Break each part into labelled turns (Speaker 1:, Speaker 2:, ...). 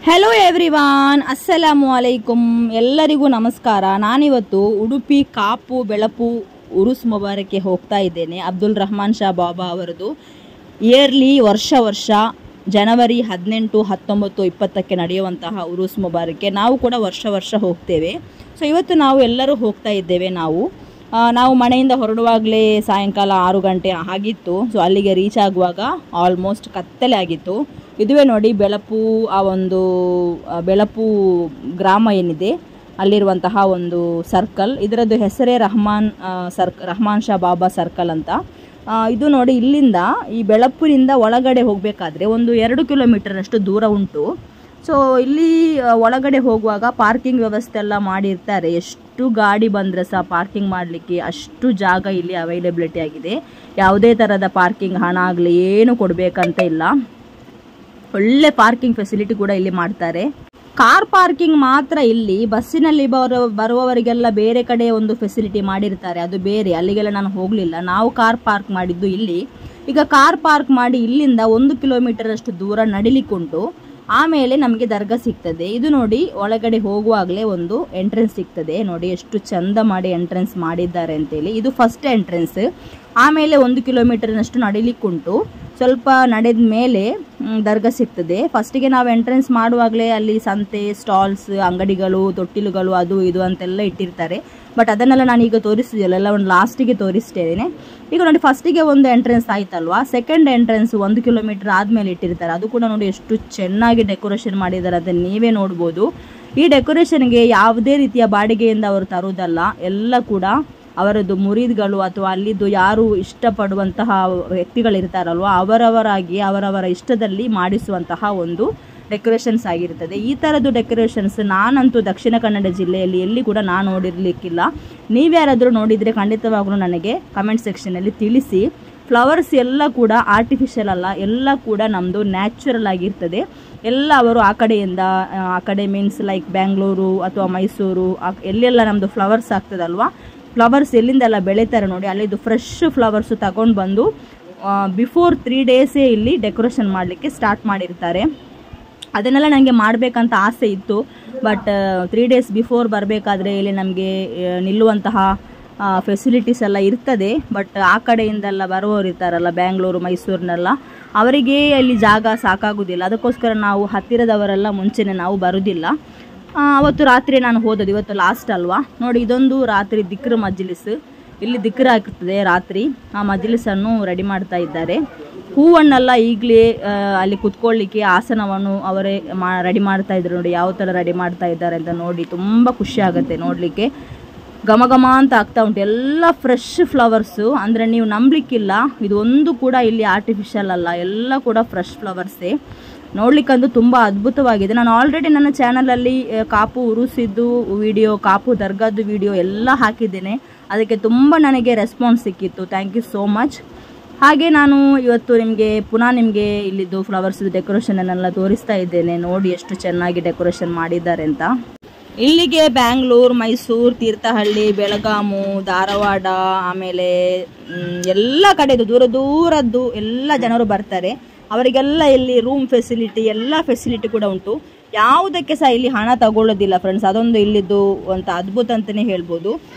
Speaker 1: Hello everyone, ಅಸ್ಸಲಾಮು ಅಲೈಕುಮ್. ಎಲ್ಲರಿಗೂ ನಮಸ್ಕಾರ. ನಾನಿವತ್ತು ಉಡುಪಿ ಕಾಪು ಬೆಳಪು ಉರುಸ್ ಮುಬಾರಕ್ಕೆ ಹೋಗ್ತಾ ಇದ್ದೇನೆ. ಅಬ್ದುಲ್ ರಹಮಾನ್ ಶಾ ಬಾಬಾ ಅವರದು ಇಯರ್ಲಿ ವರ್ಷ ಜನವರಿ 18, 19, 20ಕ್ಕೆ ನಡೆಯುವಂತಹ ಉರುಸ್ ಮುಬಾರಕ್ಕೆ ನಾವು ಕೂಡ ವರ್ಷ ಹೋಗ್ತೇವೆ. ಸೊ ಇವತ್ತು ನಾವು ಎಲ್ಲರೂ ಹೋಗ್ತಾ ಇದ್ದೇವೆ. ನಾವು ಮನೆಯಿಂದ ಹೊರಡುವಾಗಲೇ ಸಾಯಂಕಾಲ 6 ಗಂಟೆ ಆಗಿತ್ತು. ಸೊ ಅಲ್ಲಿಗೆ ರೀಚ್ ಆಗುವಾಗ ಆಲ್ಮೋಸ್ಟ್ ಕತ್ತಲೆ ಆಗಿತ್ತು. ಇದುವೇ ನೋಡಿ ಬೆಳಪು, ಆ ಒಂದು ಬೆಳಪು ಗ್ರಾಮ ಏನಿದೆ ಅಲ್ಲಿರುವಂತಹ ಒಂದು ಸರ್ಕಲ್. ಇದರದ್ದು ಹೆಸರೇ ರಹಮಾನ್ ಶಾ ಬಾಬಾ ಸರ್ಕಲ್ ಅಂತ. ಇದು ನೋಡಿ, ಇಲ್ಲಿಂದ ಈ ಬೆಳಪುರಿಂದ ಒಳಗಡೆ ಹೋಗಬೇಕಾದ್ರೆ ಒಂದು 2 ಕಿಲೋಮೀಟರಷ್ಟು ದೂರ ಉಂಟು. ಸೊ ಇಲ್ಲಿ ಒಳಗಡೆ ಹೋಗುವಾಗ ಪಾರ್ಕಿಂಗ್ ವ್ಯವಸ್ಥೆ ಎಲ್ಲ ಮಾಡಿರ್ತಾರೆ. ಎಷ್ಟು ಗಾಡಿ ಬಂದರೆ ಸಹ ಪಾರ್ಕಿಂಗ್ ಮಾಡಲಿಕ್ಕೆ ಅಷ್ಟು ಜಾಗ ಇಲ್ಲಿ ಅವೈಲೇಬಿಲಿಟಿ ಆಗಿದೆ. ಯಾವುದೇ ಥರದ ಪಾರ್ಕಿಂಗ್ ಹಣ ಆಗಲಿ ಏನು ಕೊಡಬೇಕಂತ ಇಲ್ಲ. ಒಳ್ಳೆ ಪಾರ್ಕಿಂಗ್ ಫೆಸಿಲಿಟಿ ಕೂಡ ಇಲ್ಲಿ ಮಾಡ್ತಾರೆ. ಕಾರ್ ಪಾರ್ಕಿಂಗ್ ಮಾತ್ರ ಇಲ್ಲಿ, ಬಸ್ಸಿನಲ್ಲಿ ಬರುವವರಿಗೆಲ್ಲ ಬೇರೆ ಕಡೆ ಒಂದು ಫೆಸಿಲಿಟಿ ಮಾಡಿರ್ತಾರೆ, ಅದು ಬೇರೆ. ಅಲ್ಲಿಗೆಲ್ಲ ನಾನು ಹೋಗಲಿಲ್ಲ. ನಾವು ಕಾರ್ ಪಾರ್ಕ್ ಮಾಡಿದ್ದು ಇಲ್ಲಿ. ಈಗ ಕಾರ್ ಪಾರ್ಕ್ ಮಾಡಿ ಇಲ್ಲಿಂದ 1 ಕಿಲೋಮೀಟರ್ ಅಷ್ಟು ದೂರ ನಡಿಲಿಕ್ಕುಂಟು. ಆಮೇಲೆ ನಮಗೆ ದರ್ಗಾ ಸಿಗ್ತದೆ. ಇದು ನೋಡಿ, ಒಳಗಡೆ ಹೋಗುವಾಗಲೇ ಒಂದು ಎಂಟ್ರೆನ್ಸ್ ಸಿಗ್ತದೆ. ನೋಡಿ ಎಷ್ಟು ಚಂದ ಮಾಡಿ ಎಂಟ್ರೆನ್ಸ್ ಮಾಡಿದ್ದಾರೆ ಅಂತೇಳಿ. ಇದು ಫಸ್ಟ್ ಎಂಟ್ರೆನ್ಸ್. ಆಮೇಲೆ 1 ಕಿಲೋಮೀಟರ್ನಷ್ಟು ನಡಿಲಿಕ್ಕುಂಟು. ಸ್ವಲ್ಪ ನಡೆದ ಮೇಲೆ ದರ್ಗಾ ಸಿಗ್ತದೆ. ಫಸ್ಟಿಗೆ ನಾವು ಎಂಟ್ರೆನ್ಸ್ ಮಾಡುವಾಗಲೇ ಅಲ್ಲಿ ಸಂತೆ, ಸ್ಟಾಲ್ಸ್, ಅಂಗಡಿಗಳು, ತೊಟ್ಟಿಲುಗಳು, ಅದು ಇದು ಅಂತೆಲ್ಲ ಇಟ್ಟಿರ್ತಾರೆ. ಬಟ್ ಅದನ್ನೆಲ್ಲ ನಾನು ಈಗ ತೋರಿಸ್ತಿದ್ದಿಲ್ಲ, ಎಲ್ಲ ಒಂದು ಲಾಸ್ಟಿಗೆ ತೋರಿಸ್ತೇನೆ. ಈಗ ನೋಡಿ, ಫಸ್ಟಿಗೆ ಒಂದು ಎಂಟ್ರೆನ್ಸ್ ಆಯ್ತಲ್ವಾ. ಸೆಕೆಂಡ್ ಎಂಟ್ರೆನ್ಸ್ 1 ಕಿಲೋಮೀಟರ್ ಆದಮೇಲೆ ಇಟ್ಟಿರ್ತಾರೆ. ಅದು ಕೂಡ ನೋಡಿ ಎಷ್ಟು ಚೆನ್ನಾಗಿ ಡೆಕೋರೇಷನ್ ಮಾಡಿದ್ದಾರೆ, ಅದನ್ನು ನೀವೇ ನೋಡ್ಬೋದು. ಈ ಡೆಕೋರೇಷನ್ಗೆ ಯಾವುದೇ ರೀತಿಯ ಬಾಡಿಗೆಯಿಂದ ಅವರು ತರುವುದಲ್ಲ. ಎಲ್ಲ ಕೂಡ ಅವರದ್ದು ಮುರೀದ್ಗಳು ಅಥವಾ ಅಲ್ಲಿದ್ದು ಯಾರು ಇಷ್ಟಪಡುವಂತಹ ವ್ಯಕ್ತಿಗಳಿರ್ತಾರಲ್ವ, ಅವರವರ ಇಷ್ಟದಲ್ಲಿ ಮಾಡಿಸುವಂತಹ ಒಂದು ಡೆಕೋರೇಷನ್ಸ್ ಆಗಿರ್ತದೆ. ಈ ಥರದ್ದು ಡೆಕೋರೇಷನ್ಸ್ ನಾನಂತೂ ದಕ್ಷಿಣ ಕನ್ನಡ ಜಿಲ್ಲೆಯಲ್ಲಿ ಎಲ್ಲಿ ಕೂಡ ನಾನು ನೋಡಿರಲಿಕ್ಕಿಲ್ಲ. ನೀವ್ಯಾರಾದರೂ ನೋಡಿದರೆ ಖಂಡಿತವಾಗ್ಲೂ ನನಗೆ ಕಮೆಂಟ್ ಸೆಕ್ಷನಲ್ಲಿ ತಿಳಿಸಿ. ಫ್ಲವರ್ಸ್ ಎಲ್ಲ ಕೂಡ ಆರ್ಟಿಫಿಷಿಯಲ್ ಅಲ್ಲ, ಎಲ್ಲ ಕೂಡ ನಮ್ಮದು ನ್ಯಾಚುರಲ್ ಆಗಿರ್ತದೆ. ಎಲ್ಲ ಅವರು ಆ ಕಡೆ ಮೀನ್ಸ್ ಲೈಕ್ ಬ್ಯಾಂಗ್ಳೂರು ಅಥವಾ ಮೈಸೂರು, ಎಲ್ಲೆಲ್ಲ ನಮ್ಮದು ಫ್ಲವರ್ಸ್ ಆಗ್ತದಲ್ವ, ಫ್ಲವರ್ಸ್ ಎಲ್ಲಿಂದೆಲ್ಲ ಬೆಳೀತಾರೆ ನೋಡಿ, ಅಲ್ಲಿದ್ದು ಫ್ರೆಶ್ ಫ್ಲವರ್ಸು ತಗೊಂಡು ಬಂದು ಬಿಫೋರ್ 3 ಡೇಸೇ ಇಲ್ಲಿ ಡೆಕೋರೇಷನ್ ಮಾಡಲಿಕ್ಕೆ ಸ್ಟಾರ್ಟ್ ಮಾಡಿರ್ತಾರೆ. ಅದನ್ನೆಲ್ಲ ನನಗೆ ಮಾಡಬೇಕಂತ ಆಸೆ ಇತ್ತು. ಬಟ್ 3 ಡೇಸ್ ಬಿಫೋರ್ ಬರಬೇಕಾದ್ರೆ ಇಲ್ಲಿ ನಮಗೆ ನಿಲ್ಲುವಂತಹ ಫೆಸಿಲಿಟೀಸ್ ಎಲ್ಲ ಇರ್ತದೆ. ಬಟ್ ಆ ಕಡೆಯಿಂದೆಲ್ಲ ಬರುವವರು ಇರ್ತಾರಲ್ಲ, ಬ್ಯಾಂಗ್ಳೂರು ಮೈಸೂರಿನೆಲ್ಲ, ಅವರಿಗೆ ಅಲ್ಲಿ ಜಾಗ ಸಾಕಾಗೋದಿಲ್ಲ. ಅದಕ್ಕೋಸ್ಕರ ನಾವು ಹತ್ತಿರದವರೆಲ್ಲ ಮುಂಚೆನೇ ನಾವು ಬರೋದಿಲ್ಲ. ಅವತ್ತು ರಾತ್ರಿ ನಾನು ಹೋದದ್ದು, ಇವತ್ತು ಲಾಸ್ಟ್ ಅಲ್ವಾ. ನೋಡಿ, ಇದೊಂದು ರಾತ್ರಿ ದಿಕ್ರ್ ಮಜ್ಲಿಸ್. ಇಲ್ಲಿ ದಿಕ್ರ್ ಆಗಿರ್ತದೆ ರಾತ್ರಿ. ಆ ಮಜ್ಲಿಸನ್ನು ರೆಡಿ ಮಾಡ್ತಾ ಇದ್ದಾರೆ. ಹೂವನ್ನೆಲ್ಲ ಈಗಲೇ ಅಲ್ಲಿ ಕುತ್ಕೊಳ್ಳಿಕ್ಕೆ ಆಸನವನ್ನು ಅವರೇ ರೆಡಿ ಮಾಡ್ತಾ ಇದ್ದಾರೆ. ನೋಡಿ ಯಾವ ಥರ ರೆಡಿ ಮಾಡ್ತಾ ಇದ್ದಾರೆ ಅಂತ ನೋಡಿ ತುಂಬ ಖುಷಿ ಆಗುತ್ತೆ ನೋಡಲಿಕ್ಕೆ. ಘಮ ಅಂತ ಆಗ್ತಾ ಉಂಟು. ಎಲ್ಲ ಫ್ರೆಶ್ ಫ್ಲವರ್ಸು, ಅಂದರೆ ನೀವು ನಂಬಲಿಕ್ಕಿಲ್ಲ, ಇದು ಒಂದು ಕೂಡ ಇಲ್ಲಿ ಆರ್ಟಿಫಿಷಿಯಲ್ ಅಲ್ಲ, ಎಲ್ಲ ಕೂಡ ಫ್ರೆಶ್ ಫ್ಲವರ್ಸೇ. ನೋಡ್ಲಿಕ್ಕಂತೂ ತುಂಬ ಅದ್ಭುತವಾಗಿದೆ. ನಾನು ಆಲ್ರೆಡಿ ನನ್ನ ಚಾನಲಲ್ಲಿ ಕಾಪು ಉರುಸಿದ್ದು ವಿಡಿಯೋ, ಕಾಪು ದರ್ಗಾದ್ದು ವಿಡಿಯೋ ಎಲ್ಲ ಹಾಕಿದ್ದೇನೆ. ಅದಕ್ಕೆ ತುಂಬ ನನಗೆ ರೆಸ್ಪಾನ್ಸ್ ಸಿಕ್ಕಿತ್ತು. Thank you so much. ಹಾಗೆ ನಾನು ಇವತ್ತು ಪುನಃ ನಿಮಗೆ ಇಲ್ಲಿದ್ದು ಫ್ಲವರ್ಸ್ ಡೆಕೋರೇಷನನ್ನೆಲ್ಲ ತೋರಿಸ್ತಾ ಇದ್ದೇನೆ. ನೋಡಿ ಎಷ್ಟು ಚೆನ್ನಾಗಿ ಡೆಕೋರೇಷನ್ ಮಾಡಿದ್ದಾರೆ ಅಂತ. ಇಲ್ಲಿಗೆ ಬ್ಯಾಂಗ್ಳೂರು, ಮೈಸೂರು, ತೀರ್ಥಹಳ್ಳಿ, ಬೆಳಗಾಮು, ಧಾರವಾಡ, ಆಮೇಲೆ ಎಲ್ಲ ಕಡೆದು ದೂರದ್ದು ಎಲ್ಲ ಜನರು ಬರ್ತಾರೆ. ಅವರಿಗೆಲ್ಲ ಇಲ್ಲಿ ರೂಮ್ ಫೆಸಿಲಿಟಿ, ಎಲ್ಲ ಫೆಸಿಲಿಟಿ ಕೂಡ ಉಂಟು. ಯಾವುದಕ್ಕೆ ಸಹ ಇಲ್ಲಿ ಹಣ ತಗೊಳ್ಳೋದಿಲ್ಲ ಫ್ರೆಂಡ್ಸ್. ಅದೊಂದು ಇಲ್ಲಿದ್ದು ಅಂತ ಅದ್ಭುತ ಅಂತಲೇ ಹೇಳ್ಬೋದು.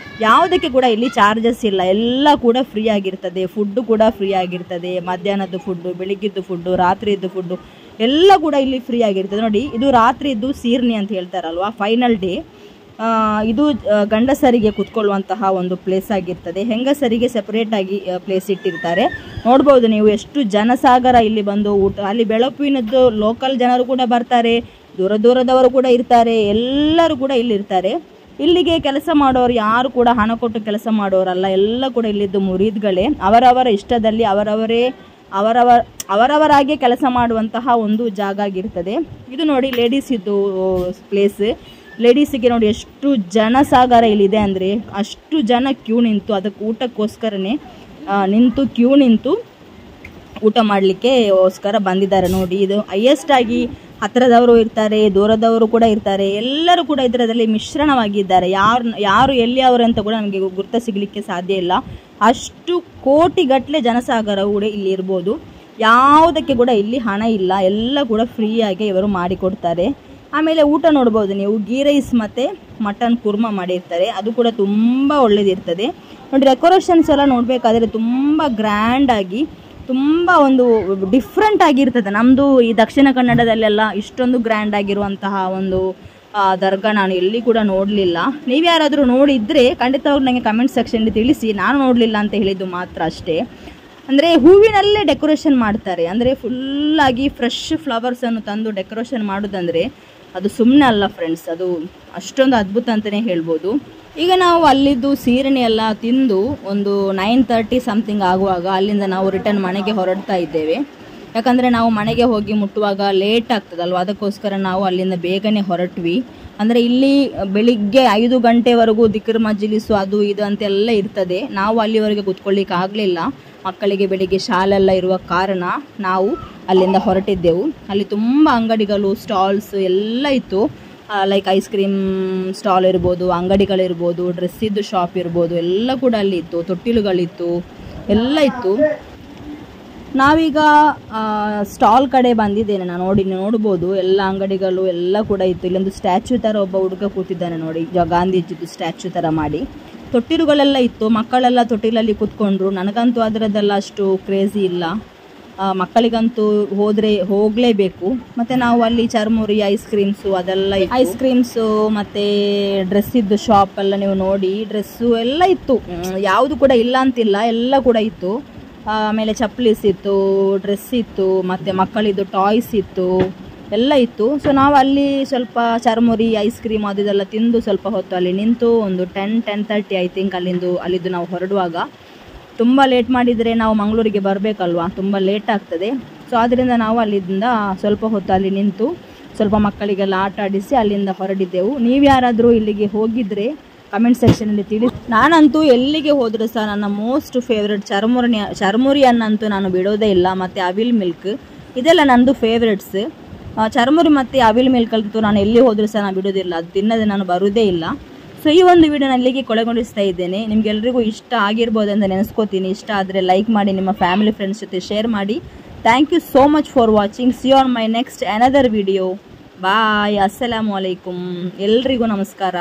Speaker 1: ಯಾವುದಕ್ಕೆ ಕೂಡ ಇಲ್ಲಿ ಚಾರ್ಜಸ್ ಇಲ್ಲ, ಎಲ್ಲ ಕೂಡ ಫ್ರೀ ಆಗಿರ್ತದೆ. ಫುಡ್ಡು ಕೂಡ ಫ್ರೀ ಆಗಿರ್ತದೆ. ಮಧ್ಯಾಹ್ನದ್ದು ಫುಡ್ಡು, ಬೆಳಿಗ್ಗಿದ್ದು ಫುಡ್ಡು, ರಾತ್ರಿದ್ದು ಫುಡ್ಡು ಎಲ್ಲ ಕೂಡ ಇಲ್ಲಿ ಫ್ರೀ ಆಗಿರ್ತದೆ. ನೋಡಿ, ಇದು ರಾತ್ರಿದ್ದು ಸೀರ್ನಿ ಅಂತ ಹೇಳ್ತಾರಲ್ವ, ಫೈನಲ್ ಡೇ. ಇದು ಗಂಡಸರಿಗೆ ಕುತ್ಕೊಳ್ಳುವಂತಹ ಒಂದು ಪ್ಲೇಸ್ ಆಗಿರ್ತದೆ. ಹೆಂಗಸರಿಗೆ ಸೆಪರೇಟಾಗಿ ಪ್ಲೇಸ್ ಇಟ್ಟಿರ್ತಾರೆ. ನೋಡ್ಬೋದು ನೀವು ಎಷ್ಟು ಜನಸಾಗರ ಇಲ್ಲಿ ಬಂದು ಊಟ. ಅಲ್ಲಿ ಬೆಳಪಿನದ್ದು ಲೋಕಲ್ ಜನರು ಕೂಡ ಬರ್ತಾರೆ, ದೂರದವರು ಕೂಡ ಇರ್ತಾರೆ, ಎಲ್ಲರೂ ಕೂಡ ಇಲ್ಲಿ ಇರ್ತಾರೆ. ಇಲ್ಲಿಗೆ ಕೆಲಸ ಮಾಡೋರು ಯಾರು ಕೂಡ ಹಣ ಕೊಟ್ಟು ಕೆಲಸ ಮಾಡೋರಲ್ಲ, ಎಲ್ಲ ಕೂಡ ಇಲ್ಲಿದ್ದು ಮುರೀದ್ಗಳೇ. ಅವರವರ ಇಷ್ಟದಲ್ಲಿ ಅವರವರಾಗೆ ಕೆಲಸ ಮಾಡುವಂತಹ ಒಂದು ಜಾಗ ಆಗಿರ್ತದೆ. ಇದು ನೋಡಿ ಲೇಡೀಸ್ ಇದ್ದು ಪ್ಲೇಸ್. ಲೇಡೀಸಿಗೆ ನೋಡಿ ಎಷ್ಟು ಜನಸಾಗರ ಇಲ್ಲಿದೆ ಅಂದರೆ, ಅಷ್ಟು ಜನ ಕ್ಯೂ ನಿಂತು ಅದಕ್ಕೆ ಊಟಕ್ಕೋಸ್ಕರನೇ ಕ್ಯೂ ನಿಂತು ಊಟ ಮಾಡಲಿಕ್ಕೆಗೋಸ್ಕರ ಬಂದಿದ್ದಾರೆ. ನೋಡಿ, ಇದು ಹೈಯೆಸ್ಟ್ ಆಗಿ ಹತ್ತಿರದವರು ಇರ್ತಾರೆ, ದೂರದವರು ಕೂಡ ಇರ್ತಾರೆ, ಎಲ್ಲರೂ ಕೂಡ ಇದರಲ್ಲಿ ಮಿಶ್ರಣವಾಗಿದ್ದಾರೆ. ಯಾರು ಎಲ್ಲಿ ಅವರು ಅಂತ ಕೂಡ ನಮಗೆ ಗುರ್ತ ಸಿಗಲಿಕ್ಕೆ ಸಾಧ್ಯ ಇಲ್ಲ. ಅಷ್ಟು ಕೋಟಿಗಟ್ಟಲೆ ಜನಸಾಗರ ಕೂಡ ಇಲ್ಲಿ ಇರ್ಬೋದು. ಯಾವುದಕ್ಕೆ ಕೂಡ ಇಲ್ಲಿ ಹಣ ಇಲ್ಲ, ಎಲ್ಲ ಕೂಡ ಫ್ರೀಯಾಗಿ ಇವರು ಮಾಡಿಕೊಡ್ತಾರೆ. ಆಮೇಲೆ ಊಟ ನೋಡ್ಬೋದು ನೀವು, ಗೀ ರೈಸ್ ಮತ್ತು ಮಟನ್ ಕುರ್ಮಾ ಮಾಡಿರ್ತಾರೆ, ಅದು ಕೂಡ ತುಂಬ ಒಳ್ಳೆಯದಿರ್ತದೆ ನೋಡಿ. ಡೆಕೋರೇಷನ್ಸ್ ಎಲ್ಲ ನೋಡಬೇಕಾದ್ರೆ ತುಂಬ ಗ್ರ್ಯಾಂಡಾಗಿ, ತುಂಬ ಒಂದು ಡಿಫ್ರೆಂಟ್ ಆಗಿರ್ತದೆ. ನಮ್ಮದು ಈ ದಕ್ಷಿಣ ಕನ್ನಡದಲ್ಲೆಲ್ಲ ಇಷ್ಟೊಂದು ಗ್ರ್ಯಾಂಡ್ ಆಗಿರುವಂತಹ ಒಂದು ದರ್ಗಾ ನಾನು ಎಲ್ಲಿ ಕೂಡ ನೋಡಲಿಲ್ಲ. ನೀವು ಯಾರಾದರೂ ನೋಡಿದರೆ ಖಂಡಿತವಾಗಿ ನನಗೆ ಕಮೆಂಟ್ ಸೆಕ್ಷನಲ್ಲಿ ತಿಳಿಸಿ. ನಾನು ನೋಡಲಿಲ್ಲ ಅಂತ ಹೇಳಿದ್ದು ಮಾತ್ರ ಅಷ್ಟೇ. ಅಂದರೆ ಹೂವಿನಲ್ಲೇ ಡೆಕೋರೇಷನ್ ಮಾಡ್ತಾರೆ, ಅಂದರೆ ಫುಲ್ಲಾಗಿ ಫ್ರೆಶ್ ಫ್ಲವರ್ಸನ್ನು ತಂದು ಡೆಕೋರೇಷನ್ ಮಾಡೋದಂದರೆ ಅದು ಸುಮ್ಮನೆ ಅಲ್ಲ ಫ್ರೆಂಡ್ಸ್, ಅದು ಅಷ್ಟೊಂದು ಅದ್ಭುತ ಅಂತಲೇ ಹೇಳ್ಬೋದು. ಈಗ ನಾವು ಅಲ್ಲಿದ್ದು ಸೀರಣಿ ಎಲ್ಲ ತಿಂದು ಒಂದು 9:30 ಸಮಥಿಂಗ್ ಆಗುವಾಗ ಅಲ್ಲಿಂದ ನಾವು ರಿಟರ್ನ್ ಮನೆಗೆ ಹೊರಡ್ತಾ ಇದ್ದೇವೆ. ಯಾಕಂದರೆ ನಾವು ಮನೆಗೆ ಹೋಗಿ ಮುಟ್ಟುವಾಗ ಲೇಟ್ ಆಗ್ತದಲ್ವ, ಅದಕ್ಕೋಸ್ಕರ ನಾವು ಅಲ್ಲಿಂದ ಬೇಗನೆ ಹೊರಟ್ವಿ. ಅಂದರೆ ಇಲ್ಲಿ ಬೆಳಿಗ್ಗೆ 5 ಗಂಟೆವರೆಗೂ ದಿಕ್ರ್ ಮಜ್ಲಿಸು ಅದು ಇದು ಅಂತೆಲ್ಲ ಇರ್ತದೆ. ನಾವು ಅಲ್ಲಿವರೆಗೆ ಕೂತ್ಕೊಳ್ಳಿಕ್ಕೆ ಆಗಲಿಲ್ಲ, ಮಕ್ಕಳಿಗೆ ಬೆಳಿಗ್ಗೆ ಶಾಲೆಲ್ಲ ಇರುವ ಕಾರಣ ನಾವು ಅಲ್ಲಿಂದ ಹೊರಟಿದ್ದೆವು. ಅಲ್ಲಿ ತುಂಬ ಅಂಗಡಿಗಳು, ಸ್ಟಾಲ್ಸ್ ಎಲ್ಲ ಇತ್ತು. ಲೈಕ್ ಐಸ್ ಕ್ರೀಮ್ ಸ್ಟಾಲ್ ಇರ್ಬೋದು, ಅಂಗಡಿಗಳಿರ್ಬೋದು, ಡ್ರೆಸ್ಸಿದ್ದು ಶಾಪ್ ಇರ್ಬೋದು, ಎಲ್ಲ ಕೂಡ ಅಲ್ಲಿ ಇತ್ತು. ತೊಟ್ಟಿಲುಗಳಿತ್ತು, ಎಲ್ಲ ಇತ್ತು. ನಾವೀಗ ಸ್ಟಾಲ್ ಕಡೆ ಬಂದಿದ್ದೇನೆ ನಾನು, ನೋಡ್ಬೋದು ಎಲ್ಲ ಅಂಗಡಿಗಳು ಎಲ್ಲ ಕೂಡ ಇತ್ತು. ಇಲ್ಲೊಂದು ಸ್ಟ್ಯಾಚ್ಯೂ ಥರ ಒಬ್ಬ ಹುಡುಗ ಕೂತಿದ್ದಾನೆ ನೋಡಿ, ಗಾಂಧೀಜಿದು ಸ್ಟ್ಯಾಚ್ಯೂ ಥರ ಮಾಡಿ. ತೊಟ್ಟಿಲುಗಳೆಲ್ಲ ಇತ್ತು, ಮಕ್ಕಳೆಲ್ಲ ತೊಟ್ಟಿಲಲ್ಲಿ ಕೂತ್ಕೊಂಡ್ರು. ನನಗಂತೂ ಅದರದ್ದೆಲ್ಲ ಅಷ್ಟು ಕ್ರೇಜಿ ಇಲ್ಲ, ಮಕ್ಕಳಿಗಂತೂ ಹೋಗಲೇಬೇಕು. ಮತ್ತು ನಾವು ಅಲ್ಲಿ ಚರ್ಮುರಿ, ಐಸ್ ಕ್ರೀಮ್ಸು ಅದೆಲ್ಲ ಇತ್ತು. ಐಸ್ ಕ್ರೀಮ್ಸು ಮತ್ತು ಡ್ರೆಸ್ಸಿದ್ದು ಶಾಪ್ ಎಲ್ಲ ನೀವು ನೋಡಿ, ಡ್ರೆಸ್ಸು ಎಲ್ಲ ಇತ್ತು, ಯಾವುದು ಕೂಡ ಇಲ್ಲ ಅಂತಿಲ್ಲ, ಎಲ್ಲ ಕೂಡ ಇತ್ತು. ಆಮೇಲೆ ಚಪ್ಪಲೀಸ್ ಇತ್ತು, ಡ್ರೆಸ್ ಇತ್ತು, ಮತ್ತು ಮಕ್ಕಳಿದ್ದು ಟಾಯ್ಸ್ ಇತ್ತು, ಎಲ್ಲ ಇತ್ತು. ಸೊ ನಾವು ಅಲ್ಲಿ ಸ್ವಲ್ಪ ಚರ್ಮುರಿ, ಐಸ್ ಕ್ರೀಮ್ ಅದು ಇದೆಲ್ಲ ತಿಂದು ಸ್ವಲ್ಪ ಹೊತ್ತು ಅಲ್ಲಿ ನಿಂತು ಒಂದು 10-10:30 ಐ ಥಿಂಕ್ ಅಲ್ಲಿದ್ದು ನಾವು ಹೊರಡುವಾಗ. ತುಂಬ ಲೇಟ್ ಮಾಡಿದರೆ ನಾವು ಮಂಗಳೂರಿಗೆ ಬರಬೇಕಲ್ವಾ, ತುಂಬ ಲೇಟ್ ಆಗ್ತದೆ. ಸೊ ಆದ್ದರಿಂದ ನಾವು ಅಲ್ಲಿಂದ ಸ್ವಲ್ಪ ಹೊತ್ತು ಅಲ್ಲಿ ನಿಂತು ಸ್ವಲ್ಪ ಮಕ್ಕಳಿಗೆಲ್ಲ ಆಟ ಆಡಿಸಿ ಅಲ್ಲಿಂದ ಹೊರಡಿದ್ದೆವು. ನೀವು ಯಾರಾದರೂ ಇಲ್ಲಿಗೆ ಹೋಗಿದ್ರೆ ಕಮೆಂಟ್ ಸೆಕ್ಷನಲ್ಲಿ ತಿಳಿಸಿ. ನಾನಂತೂ ಎಲ್ಲಿಗೆ ಹೋದರೂ ಸಹ ನನ್ನ ಮೋಸ್ಟ್ ಫೇವ್ರೆಟ್ ಚರ್ಮುರಿಯನ್ನಂತೂ ನಾನು ಬಿಡೋದೇ ಇಲ್ಲ, ಮತ್ತು ಅವಿಲ್ ಮಿಲ್ಕ್ ಇದೆಲ್ಲ ನಂದು ಫೇವ್ರೆಟ್ಸ್. ಚರ್ಮುರಿ ಮತ್ತು ಅವಿಲ್ ಮಿಲ್ಕಂತೂ ನಾನು ಎಲ್ಲಿ ಹೋದರೂ ಸಹ ನಾನು ಬಿಡೋದಿಲ್ಲ, ಅದು ತಿನ್ನದೆ ನಾನು ಬರೋದೇ ಇಲ್ಲ. ಸೊ ಈ ಒಂದು ವಿಡಿಯೋನ ಇಲ್ಲಿಗೆ ಕೊನೆಗೊಳಿಸ್ತಾ ಇದ್ದೇನೆ. ನಿಮಗೆಲ್ರಿಗೂ ಇಷ್ಟ ಆಗಿರ್ಬೋದು ಅಂತ ನೆನೆಸ್ಕೋತೀನಿ. ಇಷ್ಟ ಆದರೆ ಲೈಕ್ ಮಾಡಿ, ನಿಮ್ಮ ಫ್ಯಾಮಿಲಿ ಫ್ರೆಂಡ್ಸ್ ಜೊತೆ ಶೇರ್ ಮಾಡಿ. Thank you so much for watching. See you on my next another video. Bye. ಅಸ್ಸಲಾಮು ಅಲೈಕುಮ್. ಎಲ್ರಿಗೂ ನಮಸ್ಕಾರ.